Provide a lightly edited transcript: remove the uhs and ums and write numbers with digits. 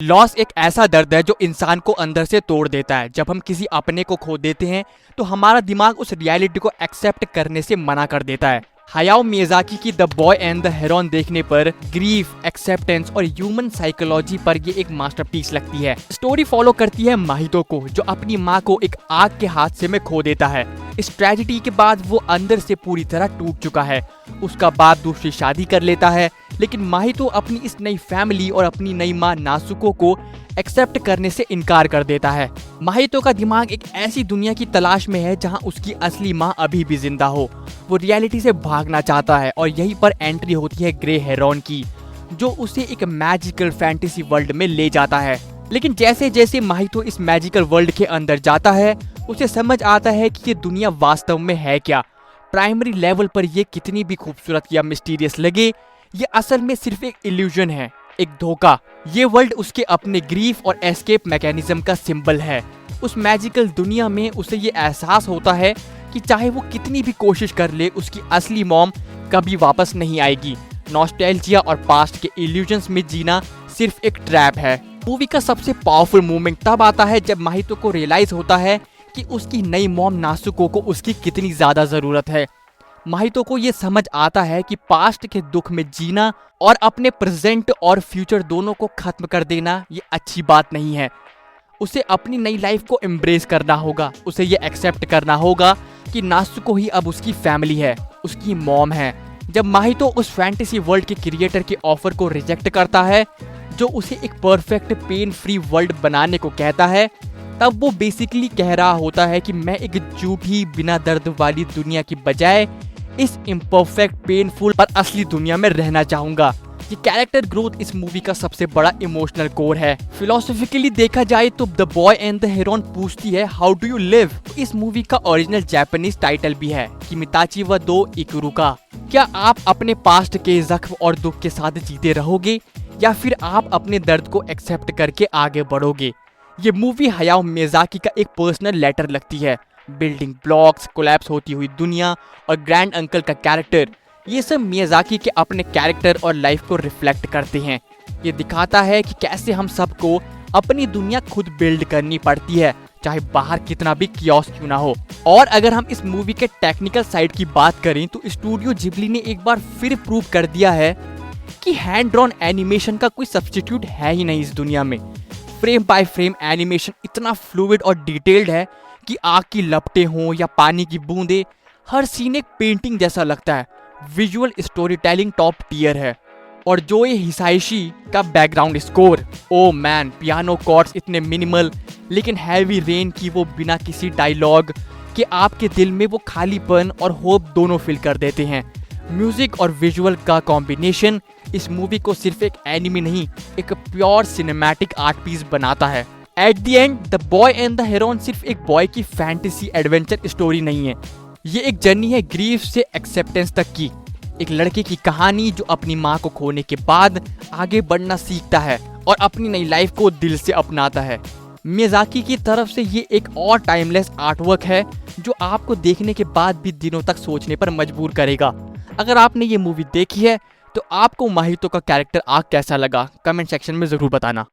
Loss एक ऐसा दर्द है जो इंसान को अंदर से तोड़ देता है। जब हम किसी अपने को खो देते हैं तो हमारा दिमाग उस रियलिटी को एक्सेप्ट करने से मना कर देता है। हायाओ मियाज़ाकी की the boy and the Heron देखने पर ग्रीफ, एक्सेप्टेंस और ह्यूमन साइकोलॉजी पर ये एक मास्टरपीस लगती है। स्टोरी फॉलो करती है माहितो को, जो अपनी माँ को एक आग के हादसे में खो देता है। इस ट्रेजेडी के बाद वो अंदर से पूरी तरह टूट चुका है। उसका बाप दूसरी शादी कर लेता है, लेकिन माहितो अपनी इस नई फैमिली और अपनी नई माँ नासुको को एक्सेप्ट करने से इनकार कर देता है। माहितो का दिमाग एक ऐसी दुनिया की तलाश में है जहां उसकी असली माँ अभी भी जिंदा हो। वो रियलिटी से भागना चाहता है और यहीं पर एंट्री होती है ग्रे हेरोन की, जो उसे एक मैजिकल फैंटेसी वर्ल्ड में ले जाता है। लेकिन जैसे जैसे माहितो इस मैजिकल वर्ल्ड के अंदर जाता है, उसे समझ आता है कि ये दुनिया वास्तव में है क्या। प्राइमरी लेवल पर ये कितनी भी खूबसूरत या मिस्टीरियस लगे, ये असल में सिर्फ एक इल्यूजन है, एक धोखा। ये वर्ल्ड उसके अपने ग्रीफ और एस्केप मैकेनिज्म का सिंबल है। उस मैजिकल दुनिया में उसे ये एहसास होता है कि चाहे वो कितनी भी कोशिश कर ले, उसकी असली मॉम कभी वापस नहीं आएगी। नॉस्टैल्जिया और पास्ट के इल्यूजन्स में जीना सिर्फ एक ट्रैप है। मूवी का सबसे पावरफुल मोमेंट तब आता है जब माहितो को रियलाइज होता है कि उसकी नई मॉम नासुको को उसकी कितनी ज्यादा जरूरत है। माहितो को ये समझ आता है कि पास्ट के दुख में जीना और अपने प्रेजेंट और फ्यूचर दोनों को खत्म कर देना ये अच्छी बात नहीं है। उसे अपनी नई लाइफ को एम्ब्रेस करना होगा। उसे ये एक्सेप्ट करना होगा कि नासुको ही अब उसकी फैमिली है, उसकी मॉम है। जब माहितो उस फैंटेसी वर्ल्ड के क्रिएटर के ऑफर को रिजेक्ट करता है, जो उसे एक परफेक्ट पेन फ्री वर्ल्ड बनाने को कहता है, तब वो बेसिकली कह रहा होता है कि मैं एक झूठी बिना दर्द वाली दुनिया की बजाय इस इम्परफेक्ट पेनफुल पर असली दुनिया में रहना चाहूंगा। ये कैरेक्टर ग्रोथ इस मूवी का सबसे बड़ा इमोशनल कोर है। फिलोसॉफिकली देखा जाए तो the boy and the Heron पूछती है हाउ डू यू लिव। इस मूवी का ओरिजिनल जापानीज टाइटल भी है किमिताची व दो इकुरुका। क्या आप अपने पास्ट के जख्म और दुख के साथ जीते रहोगे या फिर आप अपने दर्द को एक्सेप्ट करके आगे बढ़ोगे। ये मूवी हायाओ मियाज़ाकी का एक पर्सनल लेटर लगती है। बिल्डिंग ब्लॉक्स, कोलैप्स होती हुई दुनिया और ग्रैंड अंकल का कैरेक्टर, ये सब मियाज़ाकी के अपने कैरेक्टर और लाइफ को रिफ्लेक्ट करते हैं। ये दिखाता है कि कैसे हम सबको अपनी दुनिया खुद बिल्ड करनी पड़ती है, चाहे बाहर कितना भी कियोस्क क्यों ना हो। और अगर हम इस मूवी के टेक्निकल साइड की बात करें तो स्टूडियो जिब्ली ने एक बार फिर प्रूव कर दिया है कि हैंड ड्रॉन एनिमेशन का कोई सब्स्टिट्यूट है ही नहीं इस दुनिया में। फ्रेम बाय फ्रेम एनिमेशन इतना फ्लूइड और डिटेल्ड है कि आग की लपटें हों या पानी की बूंदें, हर सीन एक पेंटिंग जैसा लगता है। Visual story telling top tier है। और जोए हिसाइशी का background score, oh man, piano chords इतने मिनिमल लेकिन हैवी रेन की वो बिना किसी डायलॉग के आपके दिल में वो खालीपन और होप दोनों फील कर देते हैं। म्यूजिक और विजुअल का कॉम्बिनेशन इस मूवी को सिर्फ एक एनिमे नहीं, एक प्योर सिनेमैटिक आर्ट पीस बनाता है। At the end the boy and the Heron सिर्फ एक बॉय की फैंटेसी एडवेंचर स्टोरी नहीं है, ये एक जर्नी है ग्रीफ से एक्सेप्टेंस तक की। एक लड़के की कहानी जो अपनी माँ को खोने के बाद आगे बढ़ना सीखता है और अपनी नई लाइफ को दिल से अपनाता है। मियाज़ाकी की तरफ से ये एक और टाइमलेस आर्टवर्क है जो आपको देखने के बाद भी दिनों तक सोचने पर मजबूर करेगा। अगर आपने ये मूवी देखी है तो आपको माहितो का कैरेक्टर आर्क कैसा लगा, कमेंट सेक्शन में जरूर बताना।